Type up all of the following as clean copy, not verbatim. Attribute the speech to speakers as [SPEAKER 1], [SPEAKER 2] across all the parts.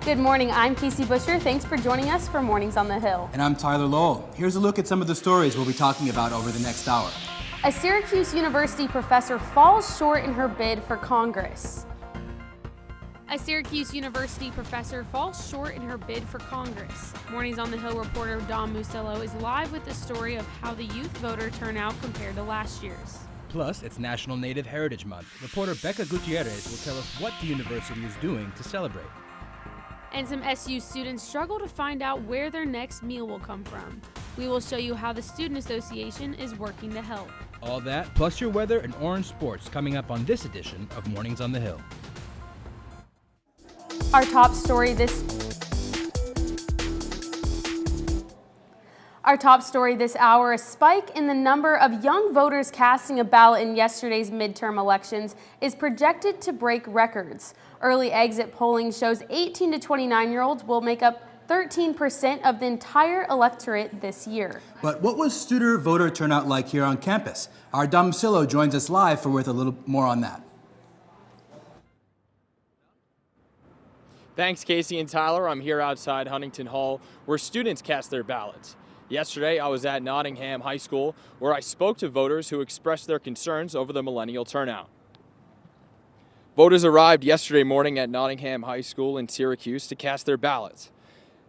[SPEAKER 1] Good morning, I'm Casey Busher. Thanks for joining us for Mornings on the Hill.
[SPEAKER 2] And I'm Tyler Lowell. Here's a look at some of the stories we'll be talking about over the next hour.
[SPEAKER 1] A Syracuse University professor falls short in her bid for Congress. A Syracuse University professor falls short in her bid for Congress. Mornings on the Hill reporter Dom Musillo is live with the story of how the youth voter turnout compared to last year's.
[SPEAKER 3] Plus, it's National Native Heritage Month. Reporter Becca Gutierrez will tell us what the university is doing to celebrate.
[SPEAKER 1] And some SU students struggle to find out where their next meal will come from. We will show you how the Student Association is working to help.
[SPEAKER 3] All that, plus your weather and orange sports coming up on this edition of Mornings on the Hill.
[SPEAKER 1] Our top story this hour, a spike in the number of young voters casting a ballot in yesterday's midterm elections is projected to break records. Early exit polling shows 18 to 29-year-olds will make up 13% of the entire electorate this year.
[SPEAKER 2] But what was student voter turnout like here on campus? Our Dom Musillo joins us live with a little more on that.
[SPEAKER 4] Thanks, Casey and Tyler. I'm here outside Huntington Hall, where students cast their ballots. Yesterday, I was at Nottingham High School, where I spoke to voters who expressed their concerns over the millennial turnout. Voters arrived yesterday morning at Nottingham High School in Syracuse to cast their ballots.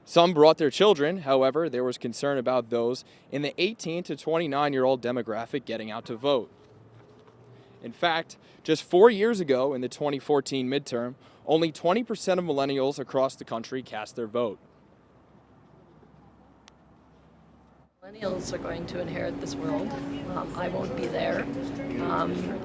[SPEAKER 4] Some brought their children. However, there was concern about those in the 18 to 29-year-old demographic getting out to vote. In fact, just 4 years ago in the 2014 midterm, only 20% of millennials across the country cast their vote.
[SPEAKER 5] Millennials are going to inherit this world. I won't be there.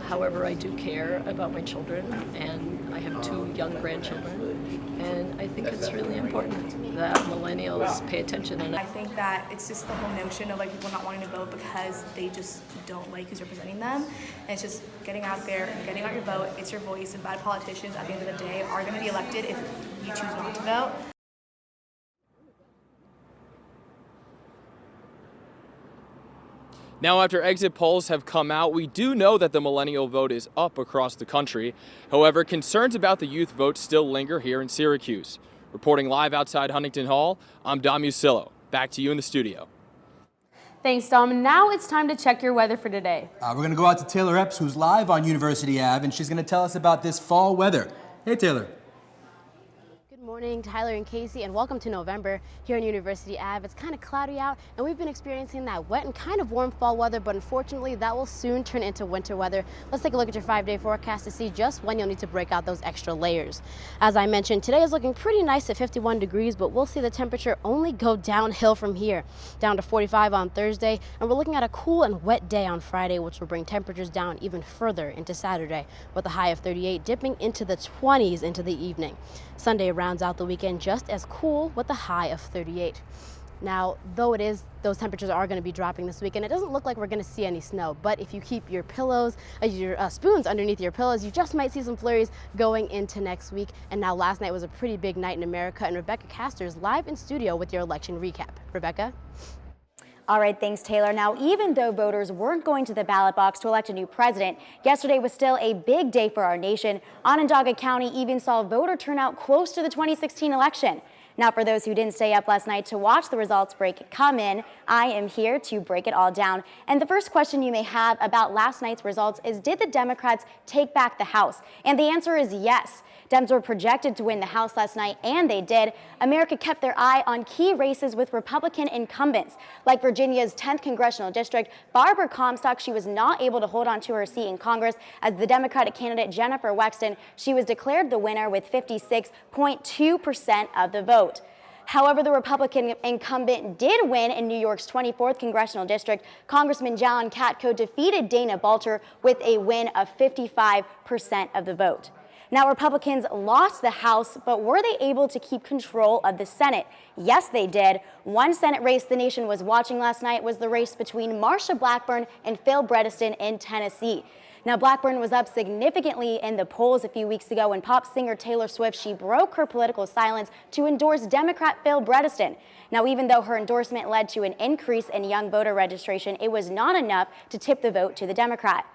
[SPEAKER 5] However, I do care about my children, and I have 2 young grandchildren. And I think it's really important that millennials pay attention. And
[SPEAKER 6] I think that it's just the whole notion of like people not wanting to vote because they just don't like who's representing them. And it's just getting out there and getting out your vote. It's your voice, and bad politicians at the end of the day are going to be elected if you choose not to vote.
[SPEAKER 4] Now, after exit polls have come out, we do know that the millennial vote is up across the country. However, concerns about the youth vote still linger here in Syracuse. Reporting live outside Huntington Hall, I'm Dom Musillo. Back to you in the studio.
[SPEAKER 1] Thanks, Dom. Now it's time to check your weather for today.
[SPEAKER 2] We're going to go out to Taylor Epps, who's live on University Ave, and she's going to tell us about this fall weather. Hey, Taylor.
[SPEAKER 7] Good morning, Tyler and Casey, and welcome to November here on University Ave. It's kind of cloudy out, and we've been experiencing that wet and kind of warm fall weather, but unfortunately that will soon turn into winter weather. Let's take a look at your 5-day forecast to see just when you'll need to break out those extra layers. As I mentioned, today is looking pretty nice at 51 degrees, but we'll see the temperature only go downhill from here, down to 45 on Thursday, and we're looking at a cool and wet day on Friday, which will bring temperatures down even further into Saturday, with a high of 38 dipping into the 20s into the evening. Sunday rounds out the weekend just as cool with a high of 38. Now, though those temperatures are going to be dropping this weekend, it doesn't look like we're going to see any snow, but if you keep your pillows, your spoons underneath your pillows, you just might see some flurries going into next week. And now last night was a pretty big night in America, and Rebecca Castor's live in studio with your election recap. Rebecca?
[SPEAKER 8] All right, thanks, Taylor. Now, even though voters weren't going to the ballot box to elect a new president, yesterday was still a big day for our nation. Onondaga County even saw voter turnout close to the 2016 election. Now, for those who didn't stay up last night to watch the results come in, I am here to break it all down. And the first question you may have about last night's results is, did the Democrats take back the House? And the answer is yes. Dems were projected to win the House last night, and they did. America kept their eye on key races with Republican incumbents, like Virginia's 10th Congressional District. Barbara Comstock, she was not able to hold on to her seat in Congress as the Democratic candidate Jennifer Wexton, she was declared the winner with 56.2% of the vote. However, the Republican incumbent did win in New York's 24th Congressional District. Congressman John Katko defeated Dana Balter with a win of 55% of the vote. Now, Republicans lost the House, but were they able to keep control of the Senate? Yes, they did. One Senate race the nation was watching last night was the race between Marsha Blackburn and Phil Bredesen in Tennessee. Now, Blackburn was up significantly in the polls a few weeks ago when pop singer Taylor Swift, she broke her political silence to endorse Democrat Phil Bredesen. Now, even though her endorsement led to an increase in young voter registration, it was not enough to tip the vote to the Democrat.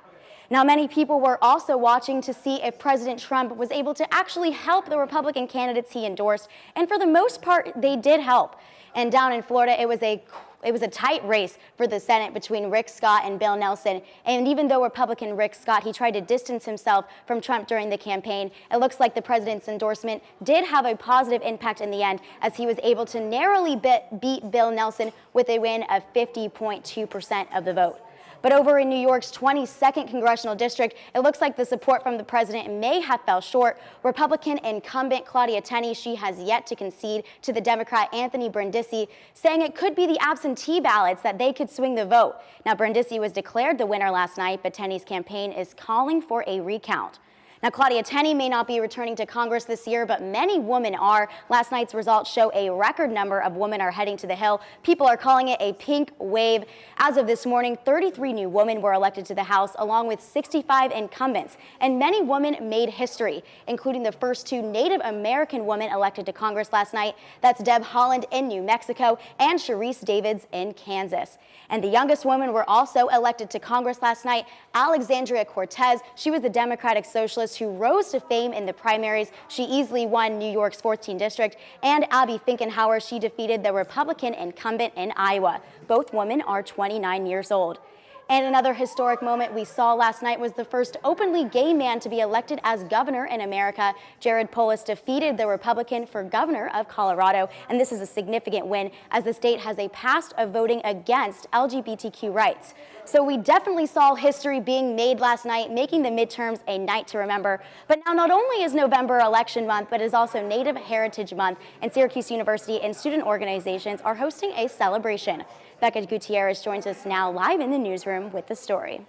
[SPEAKER 8] Now, many people were also watching to see if President Trump was able to actually help the Republican candidates he endorsed, and for the most part, they did help. And down in Florida, it was a tight race for the Senate between Rick Scott and Bill Nelson. And even though Republican Rick Scott, he tried to distance himself from Trump during the campaign, it looks like the president's endorsement did have a positive impact in the end, as he was able to narrowly beat Bill Nelson with a win of 50.2% of the vote. But over in New York's 22nd congressional district, it looks like the support from the president may have fell short. Republican incumbent Claudia Tenney, she has yet to concede to the Democrat Anthony Brindisi, saying it could be the absentee ballots that they could swing the vote. Now, Brindisi was declared the winner last night, but Tenney's campaign is calling for a recount. Now, Claudia Tenney may not be returning to Congress this year, but many women are. Last night's results show a record number of women are heading to the Hill. People are calling it a pink wave. As of this morning, 33 new women were elected to the House, along with 65 incumbents. And many women made history, including the first 2 Native American women elected to Congress last night. That's Deb Haaland in New Mexico and Sharice Davids in Kansas. And the youngest women were also elected to Congress last night. Alexandria Cortez, she was the Democratic Socialist who rose to fame in the primaries. She easily won New York's 14th district. And Abby Finkenhauer, she defeated the Republican incumbent in Iowa. Both women are 29 years old. And another historic moment we saw last night was the first openly gay man to be elected as governor in America. Jared Polis defeated the Republican for governor of Colorado, and this is a significant win as the state has a past of voting against LGBTQ rights. So we definitely saw history being made last night, making the midterms a night to remember. But now not only is November election month, but it is also Native Heritage Month, and Syracuse University and student organizations are hosting a celebration. Becca Gutierrez joins us now live in the newsroom with the story.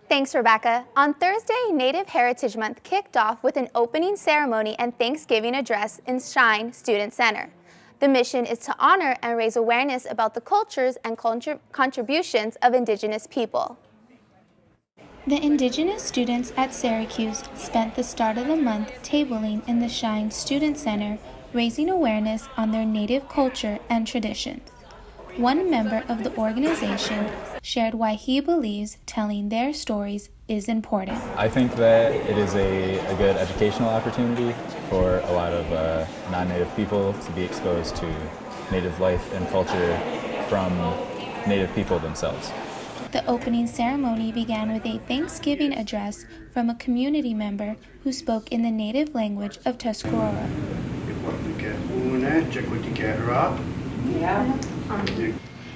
[SPEAKER 9] Thanks, Rebecca. On Thursday, Native Heritage Month kicked off with an opening ceremony and Thanksgiving address in Shine Student Center. The mission is to honor and raise awareness about the cultures and contributions of Indigenous people.
[SPEAKER 10] The Indigenous students at Syracuse spent the start of the month tabling in the Shine Student Center, raising awareness on their Native culture and traditions. One member of the organization shared why he believes telling their stories is important.
[SPEAKER 11] I think that it is a good educational opportunity for a lot of non-Native people to be exposed to Native life and culture from Native people themselves.
[SPEAKER 10] The opening ceremony began with a Thanksgiving address from a community member who spoke in the native language of Tuscarora.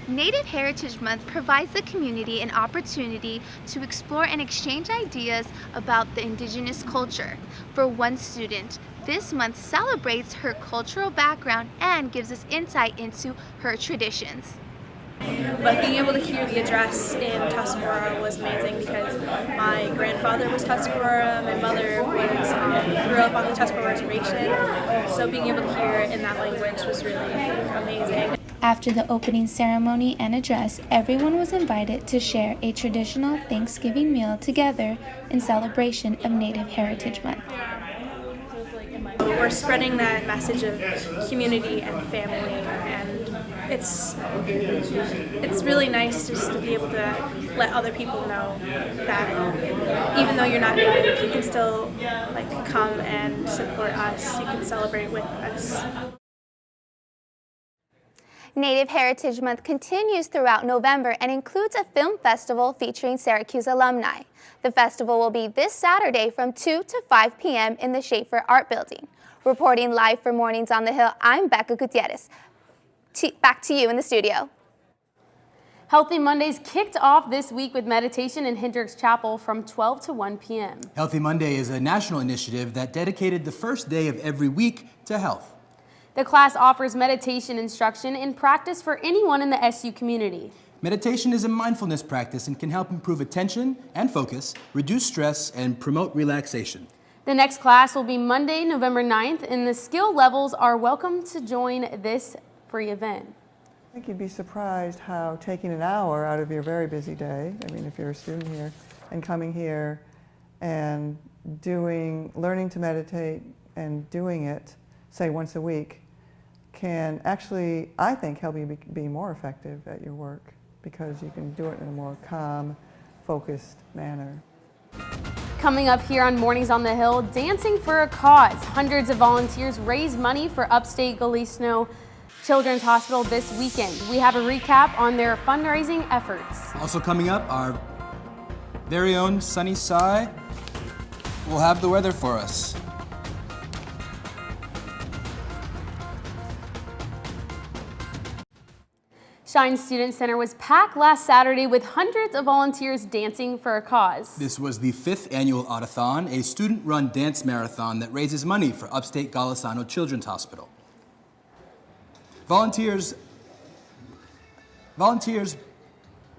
[SPEAKER 9] Native Heritage Month provides the community an opportunity to explore and exchange ideas about the Indigenous culture. For one student, this month celebrates her cultural background and gives us insight into her traditions.
[SPEAKER 12] But being able to hear the address in Tuscarora was amazing because my grandfather was Tuscarora, my mother was grew up on the Tuscarora reservation, so being able to hear it in that language was really amazing.
[SPEAKER 10] After the opening ceremony and address, everyone was invited to share a traditional Thanksgiving meal together in celebration of Native Heritage Month.
[SPEAKER 12] We're spreading that message of community and family, and it's really nice just to be able to let other people know that even though you're not Native, you can still come and support us. You can celebrate with us.
[SPEAKER 9] Native Heritage Month continues throughout November and includes a film festival featuring Syracuse alumni. The festival will be this Saturday from 2 to 5 p.m. in the Schaefer Art Building. Reporting live for Mornings on the Hill, I'm Becca Gutierrez. Back to you in the studio.
[SPEAKER 1] Healthy Mondays kicked off this week with meditation in Hendricks Chapel from 12 to 1 p.m.
[SPEAKER 2] Healthy Monday is a national initiative that dedicated the first day of every week to health.
[SPEAKER 1] The class offers meditation instruction and practice for anyone in the SU community.
[SPEAKER 2] Meditation is a mindfulness practice and can help improve attention and focus, reduce stress, and promote relaxation.
[SPEAKER 1] The next class will be Monday, November 9th, and the skill levels are welcome to join this free event.
[SPEAKER 13] I think you'd be surprised how taking an hour out of your very busy day, I mean, if you're a student here, and coming here and learning to meditate and doing it, say once a week, can actually, I think, help you be more effective at your work because you can do it in a more calm, focused manner.
[SPEAKER 1] Coming up here on Mornings on the Hill, Dancing for a Cause. Hundreds of volunteers raise money for upstate Galliano Children's Hospital this weekend. We have a recap on their fundraising efforts.
[SPEAKER 2] Also coming up, our very own Sunny Sai will have the weather for us.
[SPEAKER 1] Shine Student Center was packed last Saturday with hundreds of volunteers dancing for a cause.
[SPEAKER 2] This was the 5th annual Autothon, a student-run dance marathon that raises money for upstate Galliano Children's Hospital. Volunteers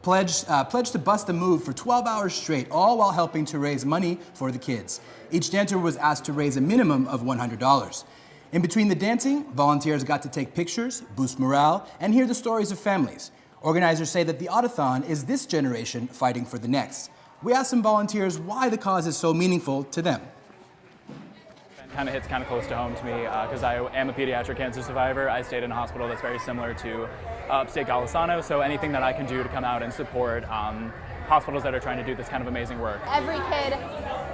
[SPEAKER 2] pledged to bust a move for 12 hours straight, all while helping to raise money for the kids. Each dancer was asked to raise a minimum of $100. In between the dancing, volunteers got to take pictures, boost morale, and hear the stories of families. Organizers say that the Autothon is this generation fighting for the next. We asked some volunteers why the cause is so meaningful to them.
[SPEAKER 14] It kind of hits kind of close to home to me because I am a pediatric cancer survivor. I stayed in a hospital that's very similar to upstate Galliano, so anything that I can do to come out and support hospitals that are trying to do this kind of amazing work.
[SPEAKER 15] Every kid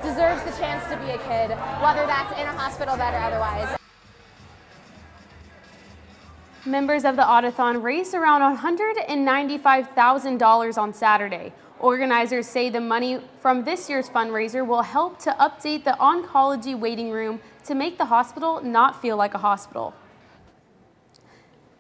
[SPEAKER 15] deserves the chance to be a kid, whether that's in a hospital bed or otherwise.
[SPEAKER 1] Members of the Autothon raised around $195,000 on Saturday. Organizers say the money from this year's fundraiser will help to update the oncology waiting room to make the hospital not feel like a hospital.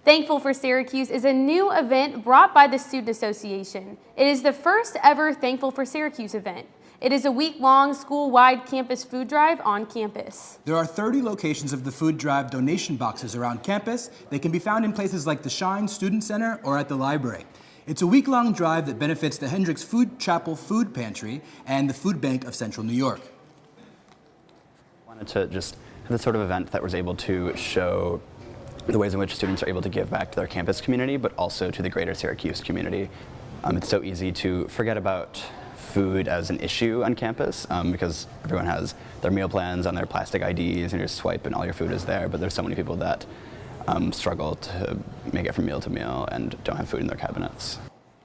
[SPEAKER 1] Thankful for Syracuse is a new event brought by the Student Association. It is the first ever Thankful for Syracuse event. It is a week-long school-wide campus food drive on campus.
[SPEAKER 2] There are 30 locations of the food drive donation boxes around campus. They can be found in places like the Shine Student Center or at the library. It's a week-long drive that benefits the Hendricks Food Chapel Food Pantry and the Food Bank of Central New York.
[SPEAKER 16] I wanted to just have this sort of event that was able to show the ways in which students are able to give back to their campus community, but also to the greater Syracuse community. It's so easy to forget about food as an issue on campus because everyone has their meal plans on their plastic IDs and you just swipe and all your food is there, but there's so many people that struggle to make it from meal to meal and don't have food in their cabinets.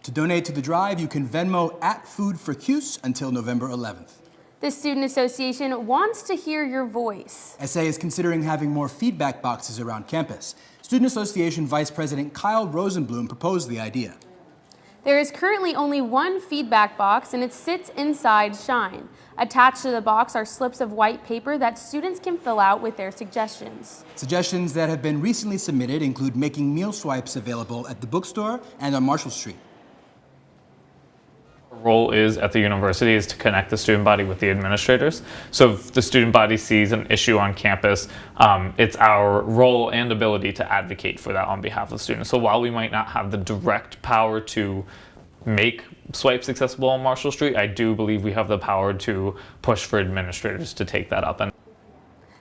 [SPEAKER 2] To donate to the drive, you can Venmo @FoodForCuse until November 11th.
[SPEAKER 1] The Student Association wants to hear your voice.
[SPEAKER 2] SA is considering having more feedback boxes around campus. Student Association Vice President Kyle Rosenblum proposed the idea.
[SPEAKER 1] There is currently only one feedback box and it sits inside Shine. Attached to the box are slips of white paper that students can fill out with their suggestions.
[SPEAKER 2] Suggestions that have been recently submitted include making meal swipes available at the bookstore and on Marshall Street.
[SPEAKER 17] Our role is at the university is to connect the student body with the administrators. So if the student body sees an issue on campus, it's our role and ability to advocate for that on behalf of students. So while we might not have the direct power to make swipes accessible on Marshall Street, I do believe we have the power to push for administrators to take that up.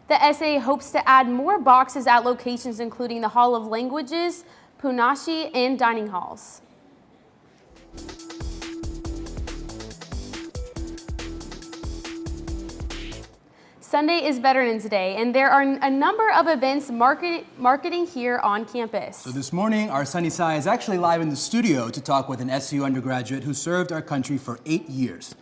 [SPEAKER 1] The SA hopes to add more boxes at locations including the Hall of Languages, Punashi, and dining halls. Sunday is Veterans Day, and there are a number of events marketing here on campus.
[SPEAKER 2] So this morning, our Sunny Sai is actually live in the studio to talk with an SU undergraduate who served our country for 8 years.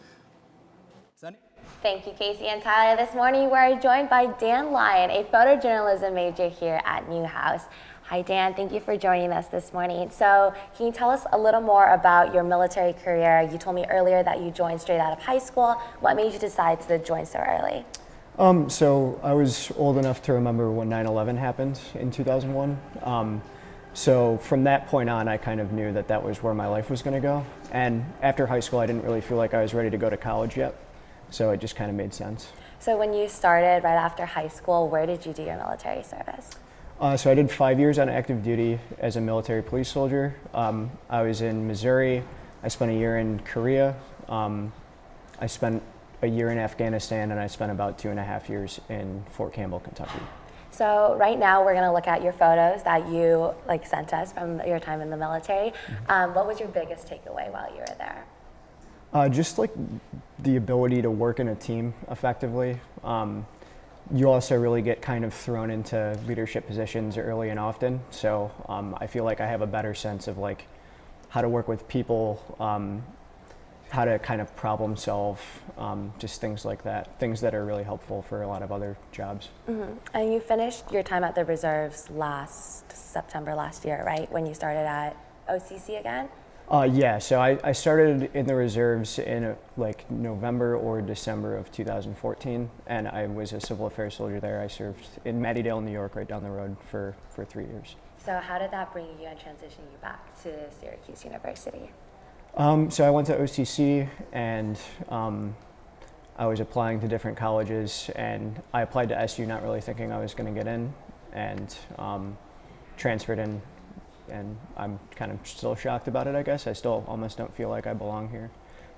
[SPEAKER 2] Sunny?
[SPEAKER 18] Thank you, Casey and Tyler. This morning, we're joined by Dan Lyon, a photojournalism major here at Newhouse. Hi, Dan. Thank you for joining us this morning. So can you tell us a little more about your military career? You told me earlier that you joined straight out of high school. What made you decide to join so early?
[SPEAKER 19] So I was old enough to remember when 9/11 happened in 2001. So from that point on, I kind of knew that that was where my life was going to go. And after high school, I didn't really feel like I was ready to go to college yet. So it just kind of made sense.
[SPEAKER 18] So when you started right after high school, where did you do your military service?
[SPEAKER 19] So I did 5 years on active duty as a military police soldier. I was in Missouri. I spent a year in Korea. I spent a year in Afghanistan, and I spent about 2.5 years in Fort Campbell, Kentucky.
[SPEAKER 18] So right now we're going to look at your photos that you sent us from your time in the military. What was your biggest takeaway while you were there?
[SPEAKER 19] Just the ability to work in a team effectively. You also really get kind of thrown into leadership positions early and often. So I feel like I have a better sense of how to work with people, how to kind of problem solve, just things like that, things that are really helpful for a lot of other jobs.
[SPEAKER 18] And you finished your time at the reserves last September last year, right? When you started at OCC again?
[SPEAKER 19] Yeah, so I started in the reserves in like November or December of 2014, and I was a civil affairs soldier there. I served in Mattydale, New York, right down the road for 3 years.
[SPEAKER 18] So how did that bring you and transition you back to Syracuse University?
[SPEAKER 19] So I went to OCC, and I was applying to different colleges, and I applied to SU not really thinking I was going to get in, and transferred in. And I'm kind of still shocked about it, I guess. I still almost don't feel like I belong here.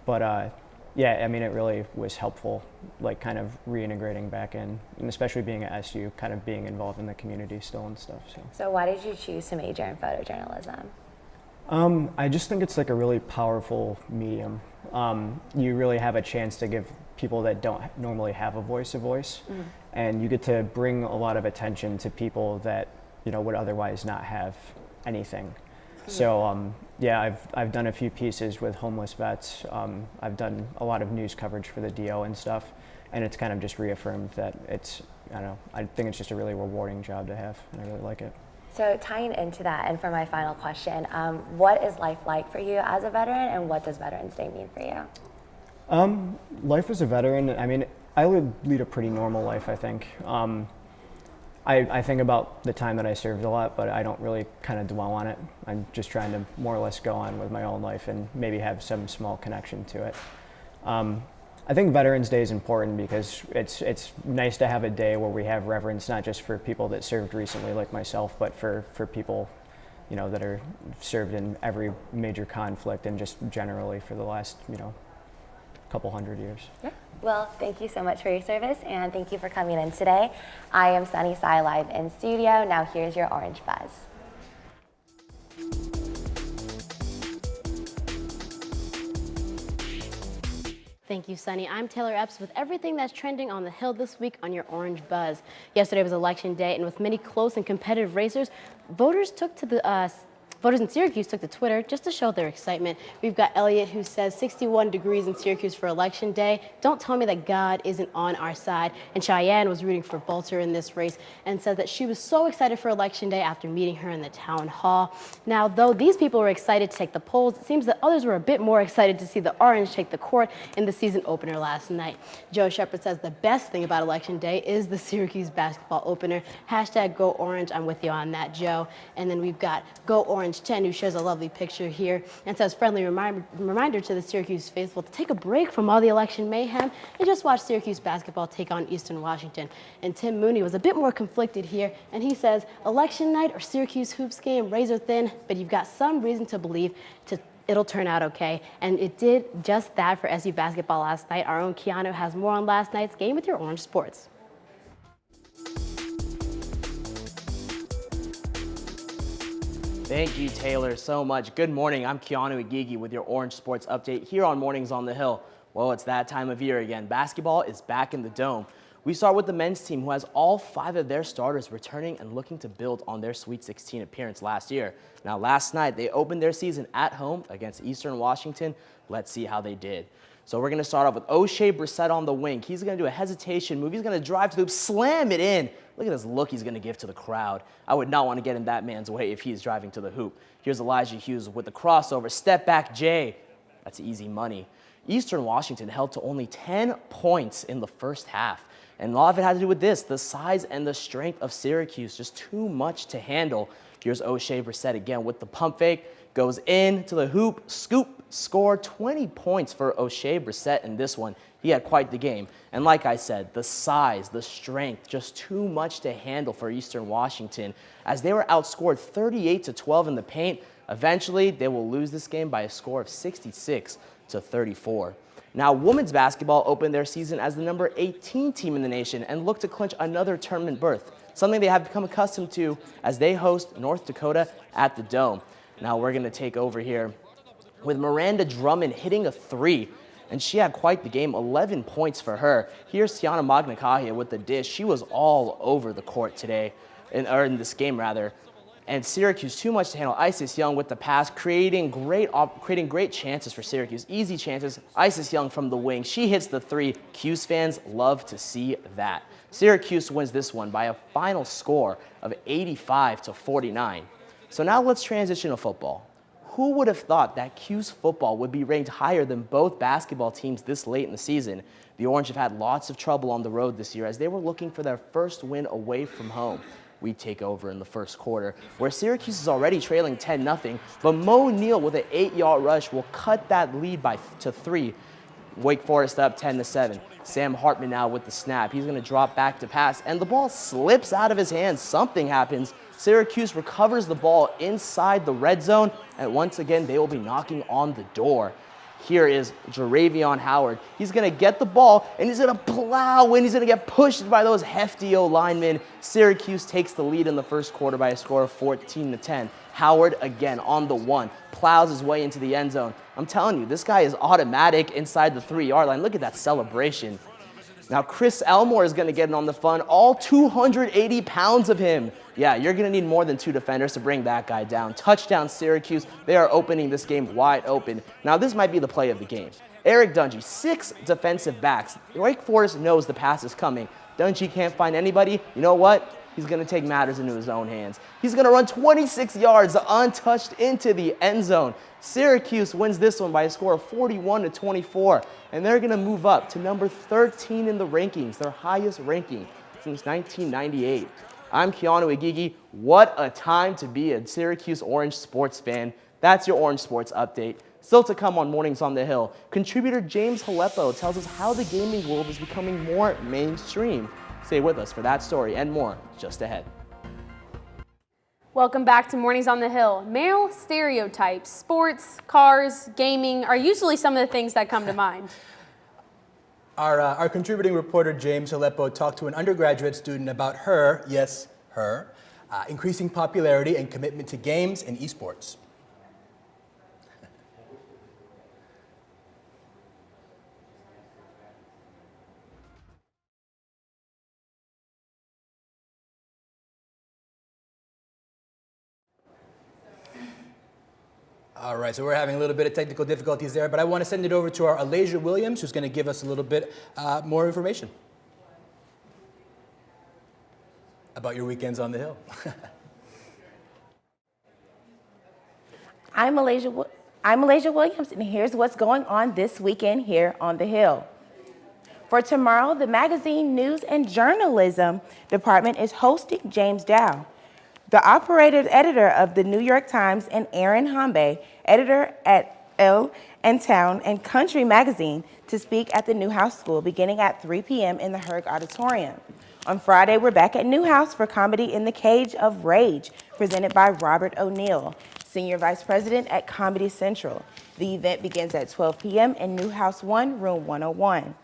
[SPEAKER 19] But yeah, I mean, it really was helpful, like kind of reintegrating back in, and especially being at SU, kind of being involved in the community still and stuff.
[SPEAKER 18] So why did you choose to major in photojournalism?
[SPEAKER 19] I just think it's like a really powerful medium. You really have a chance to give people that don't normally have a voice, and you get to bring a lot of attention to people that, you know, would otherwise not have anything. So yeah, I've done a few pieces with homeless vets. I've done a lot of news coverage for the DO and stuff, and it's kind of just reaffirmed that it's, I don't know, I think it's just a really rewarding job to have, and I really like it.
[SPEAKER 18] So tying into that, and for my final question, what is life like for you as a veteran, and what does Veterans Day mean for you?
[SPEAKER 19] Life as a veteran, I mean, I would lead a pretty normal life, I think. I think about the time that I served a lot, but I don't really kind of dwell on it. I'm just trying to more or less go on with my own life and maybe have some small connection to it. I think Veterans Day is important because it's nice to have a day where we have reverence, not just for people that served recently like myself, but for people, you know, that are served in every major conflict and just generally for the last, you know, couple hundred years.
[SPEAKER 18] Yeah. Well, thank you so much for your service, and thank you for coming in today. I am Sunny Sai live in studio. Now here's your Orange Buzz.
[SPEAKER 7] Thank you, Sunny. I'm Taylor Epps with everything that's trending on the Hill this week on your Orange Buzz. Yesterday was Election Day, and with many close and competitive races, voters in Syracuse took to Twitter just to show their excitement. We've got Elliot, who says 61 degrees in Syracuse for Election Day. Don't tell me that God isn't on our side. And Cheyenne was rooting for Bolter in this race and said that she was so excited for Election Day after meeting her in the town hall. Now, though these people were excited to take the polls, it seems that others were a bit more excited to see the Orange take the court in the season opener last night. Joe Shepard says the best thing about Election Day is the Syracuse basketball opener. Hashtag Go Orange. I'm with you on that, Joe. And then we've got Go Orange 10, who shares a lovely picture here and says friendly reminder to the Syracuse faithful to take a break from all the election mayhem and just watch Syracuse basketball take on Eastern Washington. And Tim Mooney was a bit more conflicted here, and he says election night or Syracuse hoops game, razor thin, but you've got some reason to believe it'll turn out okay. And it did just that for SU basketball last night. Our own Keanu has more on last night's game with your Orange Sports.
[SPEAKER 20] Thank you, Taylor, so much. Good morning. I'm Keanu Igigi with your Orange Sports Update here on Mornings on the Hill. Well, it's that time of year again. Basketball is back in the Dome. We start with the men's team, who has all 5 of their starters returning and looking to build on their Sweet 16 appearance last year. Now, last night, they opened their season at home against Eastern Washington. Let's see how they did. So we're going to start off with O'Shea Brissett on the wing. He's going to do a hesitation move. He's going to drive to the hoop, slam it in. Look at this look he's going to give to the crowd. I would not want to get in that man's way if he's driving to the hoop. Here's Elijah Hughes with the crossover. Step back, Jay. That's easy money. Eastern Washington held to only 10 points in the first half. And a lot of it had to do with this, the size and the strength of Syracuse, just too much to handle. Here's O'Shea Brissett again with the pump fake. Goes in to the hoop, scoop, score. 20 points for O'Shea Brissett in this one. He had quite the game. And like I said, the size, the strength, just too much to handle for Eastern Washington as they were outscored 38-12 in the paint. Eventually, they will lose this game by a score of 66-34. Now, women's basketball opened their season as the number 18 team in the nation and look to clinch another tournament berth, something they have become accustomed to as they host North Dakota at the Dome. Now we're going to take over here with Miranda Drummond hitting a 3, and she had quite the game, 11 points for her. Here's Tiana Magnakahia with the dish. She was all over the court today, or in this game rather. And Syracuse too much to handle. Isis Young with the pass, creating great chances for Syracuse. Easy chances. Isis Young from the wing. She hits the three. Cuse fans love to see that. Syracuse wins this one by a final score of 85-49. So now let's transition to football. Who would have thought that Cuse football would be ranked higher than both basketball teams this late in the season? The Orange have had lots of trouble on the road this year as they were looking for their first win away from home. We take over in the first quarter, where Syracuse is already trailing 10-0, but Mo Neal with an 8-yard rush will cut that lead to 3. Wake Forest up 10-7. Sam Hartman now with the snap. He's going to drop back to pass, and the ball slips out of his hands. Something happens. Syracuse recovers the ball inside the red zone, and once again, they will be knocking on the door. Here is Jaravion Howard. He's going to get the ball, and he's going to plow in. He's going to get pushed by those hefty O-linemen. Syracuse takes the lead in the first quarter by a score of 14-10. Howard, again, on the 1, plows his way into the end zone. I'm telling you, this guy is automatic inside the 3-yard line. Look at that celebration. Now, Chris Elmore is going to get in on the fun, all 280 pounds of him. Yeah, you're going to need more than 2 defenders to bring that guy down. Touchdown, Syracuse. They are opening this game wide open. Now, this might be the play of the game. Eric Dungy, 6 defensive backs. Wake Forest knows the pass is coming. Dungy can't find anybody. You know what? He's going to take matters into his own hands. He's going to run 26 yards untouched into the end zone. Syracuse wins this one by a score of 41-24, and they're going to move up to number 13 in the rankings, their highest ranking since 1998. I'm Keanu Igigi. What a time to be a Syracuse Orange sports fan. That's your Orange Sports Update. Still to come on Mornings on the Hill, contributor James Haleppo tells us how the gaming world is becoming more mainstream. Stay with us for that story and more just ahead.
[SPEAKER 1] Welcome back to Mornings on the Hill. Male stereotypes, sports, cars, gaming are usually some of the things that come to mind.
[SPEAKER 2] Our contributing reporter James Haleppo talked to an undergraduate student about her, yes, her, increasing popularity and commitment to games and esports. All right, so we're having a little bit of technical difficulties there, but I want to send it over to our Alasia Williams, who's going to give us a little bit more information about your weekends on the Hill.
[SPEAKER 21] I'm Alasia Williams, and here's what's going on this weekend here on the Hill. For tomorrow, the magazine News and Journalism department is hosting James Dow, the operator editor of the New York Times, and Aaron Hambe, editor at Elle and Town and Country magazine, to speak at the Newhouse School beginning at 3 p.m. in the Herg Auditorium. On Friday, we're back at Newhouse for Comedy in the Cage of Rage, presented by Robert O'Neill, Senior Vice President at Comedy Central. The event begins at 12 p.m. in Newhouse 1, Room 101.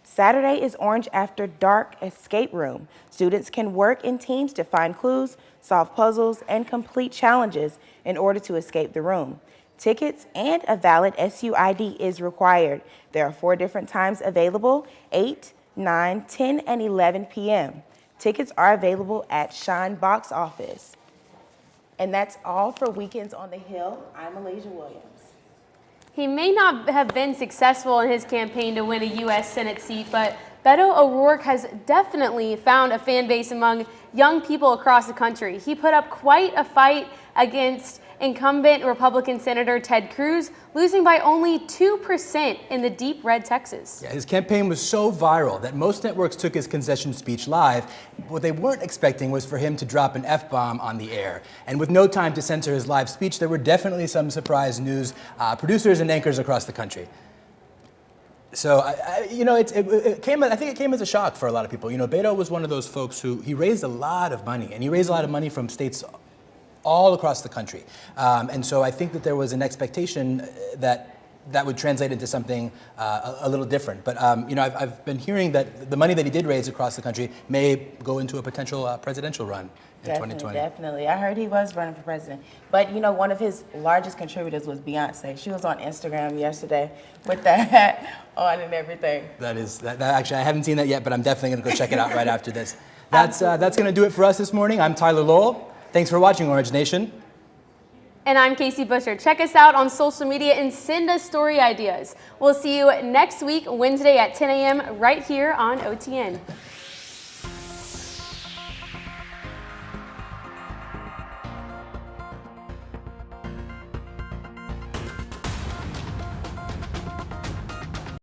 [SPEAKER 21] Saturday is Orange After Dark Escape Room. Students can work in teams to find clues, solve puzzles, and complete challenges in order to escape the room. Tickets and a valid SUID is required. There are 4 different times available: 8, 9, 10, and 11 p.m. Tickets are available at Shine Box Office. And that's all for Weekends on the Hill. I'm Alasia Williams.
[SPEAKER 1] He may not have been successful in his campaign to win a U.S. Senate seat, but Beto O'Rourke has definitely found a fan base among young people across the country. He put up quite a fight against incumbent Republican Senator Ted Cruz, losing by only 2% in the deep red Texas.
[SPEAKER 2] Yeah, his campaign was so viral that most networks took his concession speech live. What they weren't expecting was for him to drop an F-bomb on the air. And with no time to censor his live speech, there were definitely some surprise news producers and anchors across the country. So, it came. I think it came as a shock for a lot of people. You know, Beto was one of those folks who he raised a lot of money, and he raised a lot of money from states all across the country. And so I think that there was an expectation that would translate into something a little different. But, I've been hearing that the money that he did raise across the country may go into a potential presidential run in 2020.
[SPEAKER 21] Definitely. I heard he was running for president. But, one of his largest contributors was Beyonce. She was on Instagram yesterday with the hat on and everything.
[SPEAKER 2] That actually, I haven't seen that yet, but I'm definitely going to go check it out right after this. That's going to do it for us this morning. I'm Tyler Lowell. Thanks for watching, Orange Nation.
[SPEAKER 1] And I'm Casey Busher. Check us out on social media and send us story ideas. We'll see you next week, Wednesday at 10 a.m. right here on OTN.